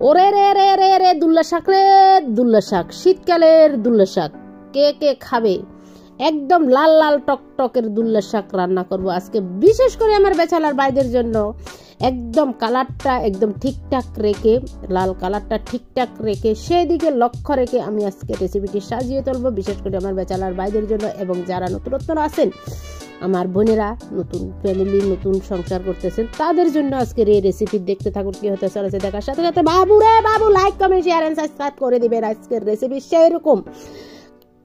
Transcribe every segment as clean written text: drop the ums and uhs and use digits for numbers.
ওরে রে রে রে রে দুল্লা শাক রে, দুল্লা শাক, শীতকালের দুল্লা শাক কে কে খাবে? একদম লাল লাল টকটকের দুল্লা শাক রান্না করব আজকে, বিশেষ করে আমার বেচালার ভাইদের জন্য। একদম কালারটা একদম ঠিকঠাক রেখে, লাল কালারটা ঠিকঠাক রেখে, সেই দিকে লক্ষ্য রেখে আমি আজকে রেসিপিটি সাজিয়ে তুলব, বিশেষ করে আমার বেচালার ভাইদের জন্য এবং যারা নতুনত্ব আছেন, আমার বোনেরা নতুন ফ্যামিলি, নতুন সংসার করতেছেন, তাদের জন্য আজকের এই রেসিপি। দেখতে থাকুন কি হতে চলেছে। দেখার সাথে সাথে বাবু রে বাবু, like comment share and subscribe করে দিবেন। আজকের রেসিপি সেই রকম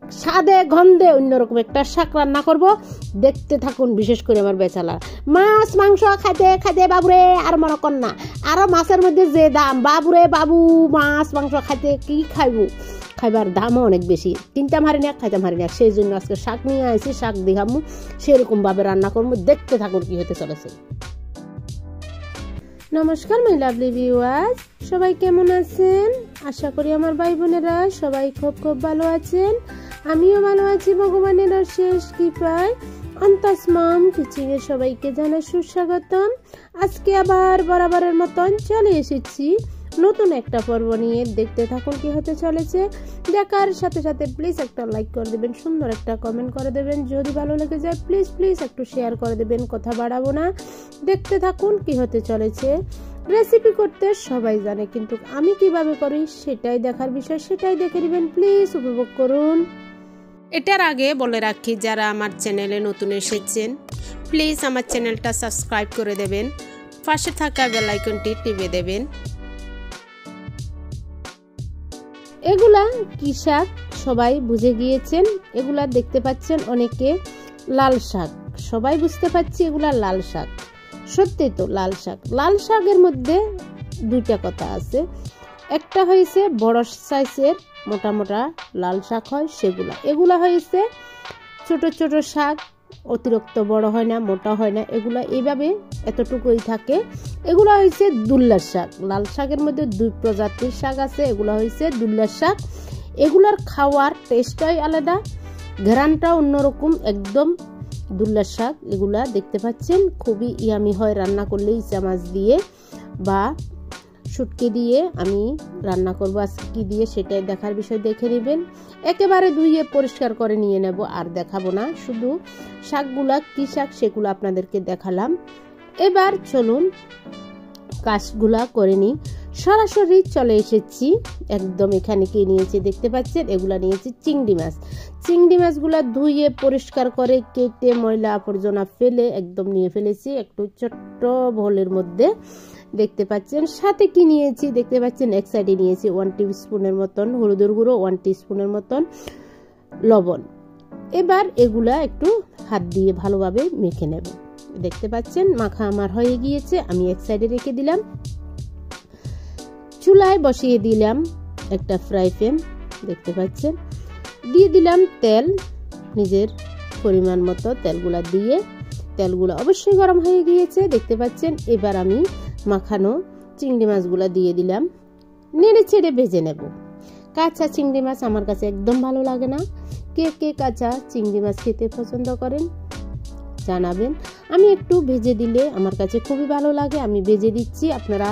স্বাদে গন্ধে অন্যরকম একটা শাক রান্না করব, দেখতে থাকুন। বিশেষ করে আমার বেচালা মাছ মাংস খাইতে খাইতে বাবুরে আর মনে কর না, আরো মাছের মধ্যে যে দাম, বাবুরে বাবু মাছ মাংস খাইতে কি খাইব, খাইবার দামও অনেক বেশি, কিনতাম হারি না খাইতাম হারি না। সেই জন্য আজকে শাক নিয়ে আসি, শাক দেখামু, সেরকম ভাবে রান্না করবো, দেখতে থাকুন কি হতে চলেছে। নমস্কার মাই লাভলি ভিউয়ার্স, সবাই কেমন আছেন? আশা করি আমার ভাই বোনেরা সবাই খুব খুব ভালো আছেন। আমিও ভালো আছি ভগবানের অশেষ কৃপায়। অন্তস মম কিচেন এ সবাইকে জানাই সুস্বাগতম। আজকে আবার বরাবরের মতন চলে এসেছি নতুন একটা পর্ব নিয়ে, দেখতে থাকুন কি হতে চলেছে। দেখার সাথে সাথে প্লিজ একটা লাইক করে দেবেন, সুন্দর একটা কমেন্ট করে দেবেন, যদি ভালো লেগে যায় প্লিজ প্লিজ একটু শেয়ার করে দেবেন। কথা বাড়াবো না, দেখতে থাকুন কি হতে চলেছে। রেসিপি করতে সবাই জানে, কিন্তু আমি কিভাবে করি সেটাই দেখার বিষয়, সেটাই দেখে নেবেন, প্লিজ উপভোগ করুন। এটার আগে বলে রাখি, যারা আমার চ্যানেলে নতুন এসেছেন প্লিজ আমার চ্যানেলটা সাবস্ক্রাইব করে দেবেন, পাশে থাকা বেল আইকনটি টিপে দেবেন। এগুলা কি শাক সবাই বুঝে গিয়েছেন, এগুলা দেখতে পাচ্ছেন অনেকে লাল শাক, সবাই বুঝতে পারছি এগুলা লাল শাক। সত্যি তো লাল শাক। লাল শাকের মধ্যে দুইটা কথা আছে, একটা হয়েছে বড় সাইজের মোটা মোটা লাল শাক হয় সেগুলা, এগুলা হয়েছে ছোট ছোট শাক, অতিরিক্ত বড় হয় না, মোটা হয় না, এগুলা এইভাবে এতটুকুই থাকে। এগুলা হয়েছে দুল্লার শাক। লাল শাকের মধ্যে দুই প্রজাতির শাক আছে, এগুলা হয়েছে দুল্লার শাক। এগুলার খাওয়ার টেস্টটাই আলাদা, ঘ্রাণটা অন্যরকম একদম। দুল্লার শাক এগুলা দেখতে পাচ্ছেন খুবই ইয়ামি হয় রান্না করলে, ইচা মাছ দিয়ে বা শুটকি দিয়ে আমি রান্না করবো। আজকে কি দিয়ে সেটাই দেখার বিষয়, দেখে নেবেন। একেবারে ধুয়ে পরিষ্কার করে নিয়ে নেব, আর দেখাবো না, শুধু শাকগুলা কি শাক সেগুলো আপনাদেরকে দেখালাম। এবার চলুন কাজগুলা করে নিই। সরাসরি চলে এসেছি একদম। এখানে কি নিয়েছি দেখতে পাচ্ছেন, এগুলা নিয়েছি চিংড়ি মাছ। চিংড়ি মাছগুলা ধুয়ে পরিষ্কার করে কেটে ময়লা আবর্জনা ফেলে একদম নিয়ে ফেলেছি একটু ছোট্ট বোলের মধ্যে, দেখতে পাচ্ছেন। সাথে কি নিয়েছি দেখতে পাচ্ছেন, এক সাইডে নিয়েছি 1 টিস্পুনের মতন হলুদের গুঁড়ো, 1 টিস্পুনের মতন লবণ। এবার এগুলা একটু হাত দিয়ে ভালোভাবে মেখে নেব। দেখতে পাচ্ছেন মাখা আমার হয়ে গিয়েছে, আমি এক সাইডে রেখে দিলাম। চুলায় বসিয়ে দিলাম একটা ফ্রাই প্যান, দেখতে পাচ্ছেন। দিয়ে দিলাম তেল, নিজের পরিমাণ মতো তেলগুলা দিয়ে, তেলগুলো অবশ্যই গরম হয়ে গিয়েছে, দেখতে পাচ্ছেন। এবার আমি মাখানো চিংড়ি মাছগুলা দিয়ে দিলাম, নেড়ে ছেড়ে ভেজে নেব। কাঁচা চিংড়ি মাছ আমার কাছে একদম ভালো লাগে না, কে কে কাঁচা চিংড়ি মাছ খেতে পছন্দ করেন জানাবেন। আমি একটু ভেজে দিলে আমার কাছে খুবই ভালো লাগে, আমি ভেজে দিচ্ছি। আপনারা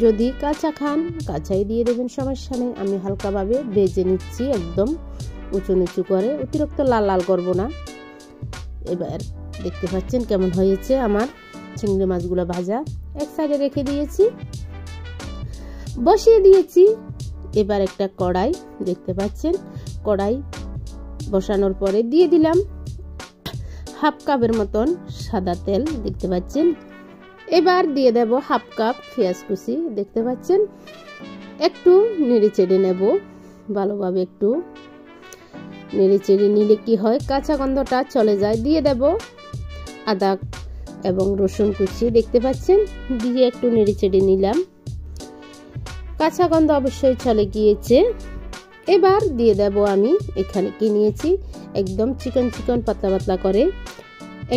যদি কাঁচা খান কাঁচাই দিয়ে দেবেন, সমস্যা নেই। আমি হালকাভাবে ভেজে নিচ্ছি, একদম উঁচু নিচু করে, অতিরিক্ত লাল লাল করব না। এবার দেখতে পাচ্ছেন কেমন হয়েছে আমার চিংড়ি মাছগুলো ভাজা। এক সাইডে রেখে দিয়েছি, বসিয়ে দিয়েছি। এবার একটা কড়াই, দেখতে পাচ্ছেন কড়াই বসানোর পরে দিয়ে দিলাম হাফ কাপের মতন সাদা তেল, দেখতে পাচ্ছেন। এবার দিয়ে দেব হাফ কাপ পেঁয়াজ কুচি, দেখতে পাচ্ছেন। একটু নেড়ে চেড়ে নেব ভালোভাবে, একটু নেড়ে চেড়ে নিলে কি হয় কাঁচা গন্ধটা চলে যায়। দিয়ে দেব আদা এবং রসুন কুচি, দেখতে পাচ্ছেন, দিয়ে একটু নেড়ে চেড়ে নিলাম। কাঁচা গন্ধ অবশ্যই চলে গিয়েছে। এবার দিয়ে দেব আমি এখানে কি নিয়েছি, একদম চিকন চিকন পাতলা পাতলা করে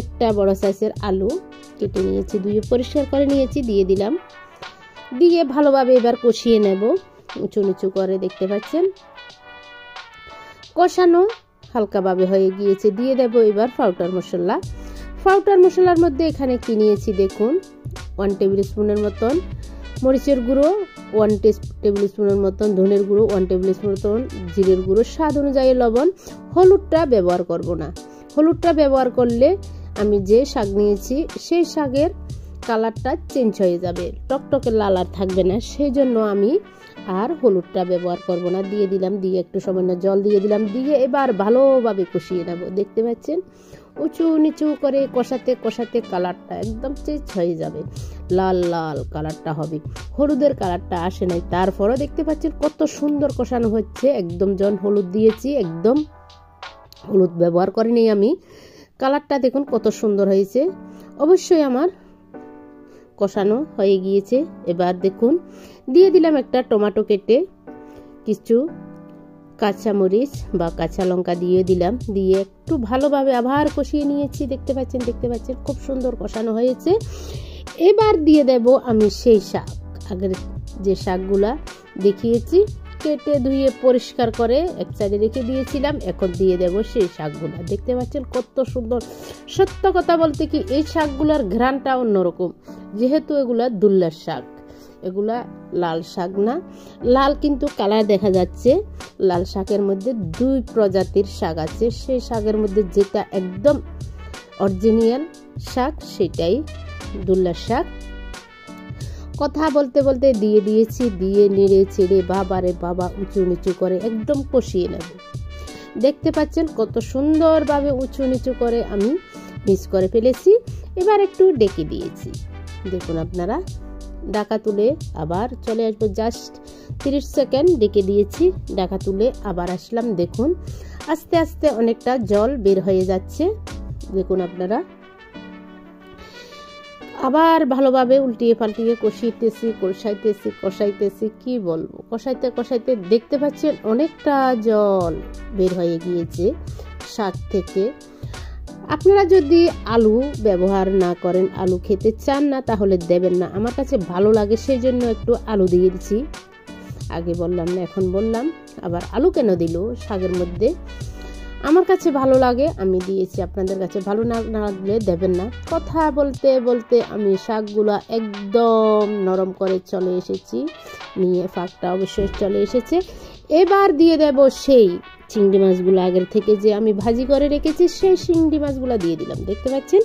একটা বড় সাইজের আলু কেটে নিয়েছি, ধুয়ে পরিষ্কার করে নিয়েছি, দিয়ে দিলাম। দিয়ে ভালোভাবে এবার কষিয়ে নেব উঁচু নিচু করে, দেখতে পাচ্ছেন। কষানো হালকাভাবে হয়ে গিয়েছে, দিয়ে দেব এবার পাউডার মশলা। পাউডার মশলার মধ্যে এখানে কি নিয়েছি দেখুন, 1 টেবিল স্পুনের মতন মরিচের গুঁড়ো 1 টেবিল স্পুনের মতন, ধনের গুঁড়ো 1 টেবিল স্পুন মতন, জিরের গুঁড়ো, স্বাদ অনুযায়ী লবণ। হলুদটা ব্যবহার করব না। হলুদটা ব্যবহার করলে আমি যে শাক নিয়েছি সেই শাকের কালারটা চেঞ্জ হয়ে যাবে, টকটকে লাল আর থাকবে না, সেই জন্য আমি আর হলুদটা ব্যবহার করব না। দিয়ে দিলাম, দিয়ে একটু সামান্য জল দিয়ে দিলাম, দিয়ে এবার ভালোভাবে কষিয়ে নেব। দেখতে পাচ্ছেন উঁচু নিচু করে কষাতে কষাতে কালারটা একদম চেঞ্জ হয়ে যাবে, লাল লাল কালারটা হবে, হলুদের কালারটা আসে নাই। তারপরও দেখতে পাচ্ছেন কত সুন্দর কষানো হচ্ছে। একদম যখন হলুদ দিয়েছি, একদম হলুদ ব্যবহার করিনি আমি, কালারটা দেখুন কত সুন্দর হয়েছে। অবশ্যই আমার কষানো হয়ে গিয়েছে। এবার দেখুন দিয়ে দিলাম একটা টমেটো কেটে, কিছু কাঁচামরিচ বা কাঁচা লঙ্কা দিয়ে দিলাম, দিয়ে একটু ভালোভাবে আবার কষিয়ে নিয়েছি। দেখতে পাচ্ছেন খুব সুন্দর কষানো হয়েছে। এবার দিয়ে দেব আমি সেই শাক, আগের যে শাকগুলা দেখিয়েছি কেটে ধুয়ে পরিষ্কার করে এক সাইডে রেখে দিয়েছিলাম, এখন দিয়ে দেব সেই শাকগুলা। দেখতে পাচ্ছেন কত সুন্দর। সত্য কথা বলতে কি এই শাকগুলার ঘ্রাণটা অন্যরকম, যেহেতু এগুলা দুল্লার শাক, এগুলা লাল শাক না। লাল কিন্তু কালার দেখা যাচ্ছে। লাল শাকের মধ্যে 2 প্রজাতির শাক আছে, সেই শাকের মধ্যে যেটা একদম অরিজিনাল শাক সেটাই দুল্লার শাক। কথা বলতে বলতে দিয়ে দিয়েছি, দিয়ে নেড়ে চেড়ে বাবারে বাবা উঁচু নিচু করে একদম কষিয়ে নেব। দেখতে পাচ্ছেন কত সুন্দরভাবে উঁচু নিচু করে আমি মিক্স করে ফেলেছি। এবার একটু ডেকে দিয়েছি, দেখুন আপনারা। ঢাকা তুলে আবার চলে আসবো, জাস্ট 30 সেকেন্ড ডেকে দিয়েছি, ঢাকা তুলে আবার আসলাম। দেখুন আস্তে আস্তে অনেকটা জল বের হয়ে যাচ্ছে, দেখুন আপনারা। আবার ভালোভাবে উল্টিয়ে পাল্টিয়ে কষাইতেছি, কি বলবো, কষাইতে কষাইতে দেখতে পাচ্ছেন অনেকটা জল বের হয়ে গিয়েছে শাক থেকে। আপনারা যদি আলু ব্যবহার না করেন, আলু খেতে চান না, তাহলে দেবেন না। আমার কাছে ভালো লাগে সেই জন্য একটু আলু দিয়ে দিচ্ছি। আগে বললাম না, এখন বললাম। আবার আলু কেন দিল শাকের মধ্যে, আমার কাছে ভালো লাগে আমি দিয়েছি, আপনাদের কাছে ভালো না লাগলে দেবেন না। কথা বলতে বলতে আমি শাকগুলা একদম নরম করে চলে এসেছি, নিয়ে ফাঁকটা অবশ্যই চলে এসেছে। এবার দিয়ে দেব সেই চিংড়ি মাছগুলো আগের থেকে যে আমি ভাজি করে রেখেছি, সেই চিংড়ি মাছগুলো দিয়ে দিলাম। দেখতে পাচ্ছেন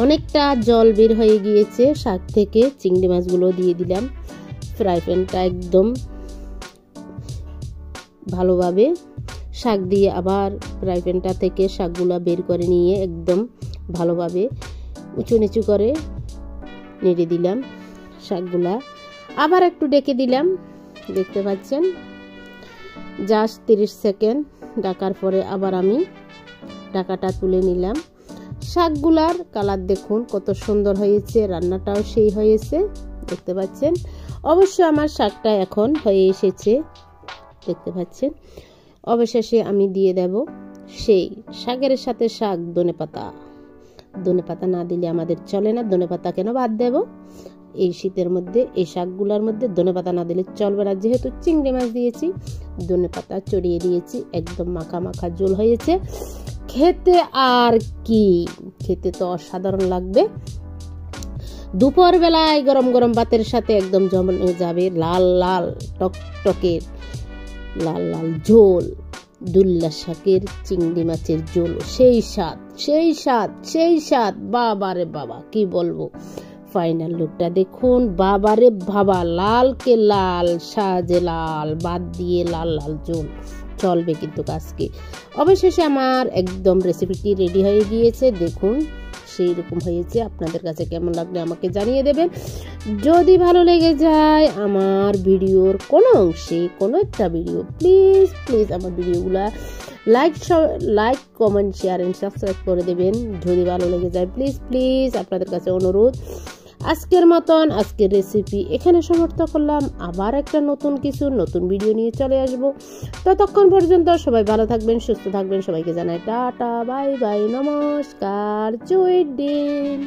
অনেকটা জল বের হয়ে গিয়েছে শাক থেকে, চিংড়ি মাছগুলো দিয়ে দিলাম। ফ্রাই প্যানটা একদম ভালোভাবে শাক দিয়ে আবার ফ্রাই প্যানটা থেকে শাকগুলো বের করে নিয়ে একদম ভালোভাবে উঁচু নিচু করে নেড়ে দিলাম শাকগুলা। আবার একটু ডেকে দিলাম, দেখতে পাচ্ছেন জাস্ট 30 সেকেন্ড ঢাকার পরে আবার আমি ঢাকাটা তুলে নিলাম। শাকগুলার কালার দেখুন কত সুন্দর হয়েছে, রান্নাটাও সেই হয়েছে, দেখতে পাচ্ছেন। অবশ্যই আমার শাকটা এখন হয়ে এসেছে, দেখতে পাচ্ছেন। অবশেষে আমি দিয়ে দেব সেই শাকের সাথে শাক ধনেপাতা। ধনেপাতা না দিলে আমাদের চলে না, ধনেপাতা কেন বাদ দেব? এই শীতের মধ্যে এই শাকগুলোর মধ্যে ধনেপাতা না দিলে চলবে না। যেহেতু চিংড়ি মাছ দিয়েছি, ধনেপাতা চড়িয়ে দিয়েছি, একদম মাখা মাখা ঝোল হয়েছে। খেতে আর কি, খেতে তো অসাধারণ লাগবে। দুপুর বেলায় গরম গরম ভাতের সাথে একদম জমে যাবে। লাল লাল টকটকের লাল লাল ঝোল, দুল্লা শাকের চিংড়ি মাছের ঝোল, সেই স্বাদ। বাবারে বাবা, কি বলবো। ফাইনাল লুকটা দেখুন, বাবারে বাবা, লালকে লাল, সাজে লাল, বাদ দিয়ে লাল লাল ঝোল চলবে কিন্তু আজকে। অবশেষে আমার একদম রেসিপিটি রেডি হয়ে গিয়েছে, দেখুন সেই রকম হয়েছে। আপনাদের কাছে কেমন লাগলে আমাকে জানিয়ে দেবেন। যদি ভালো লেগে যায় আমার ভিডিওর কোনো অংশে, কোনো একটা ভিডিও, প্লিজ আমার ভিডিওগুলা like comment share and subscribe করে দেবেন। যদি ভালো লেগে যায় প্লিজ আপনাদের কাছে অনুরোধ। আজকের মতন আজকের রেসিপি এখানে সমাপ্ত করলাম। আবার একটা নতুন ভিডিও নিয়ে চলে আসবো। ততক্ষণ পর্যন্ত সবাই ভালো থাকবেন, সুস্থ থাকবেন। সবাইকে জানাই টাটা, বাই বাই, নমস্কার, জয় দিন।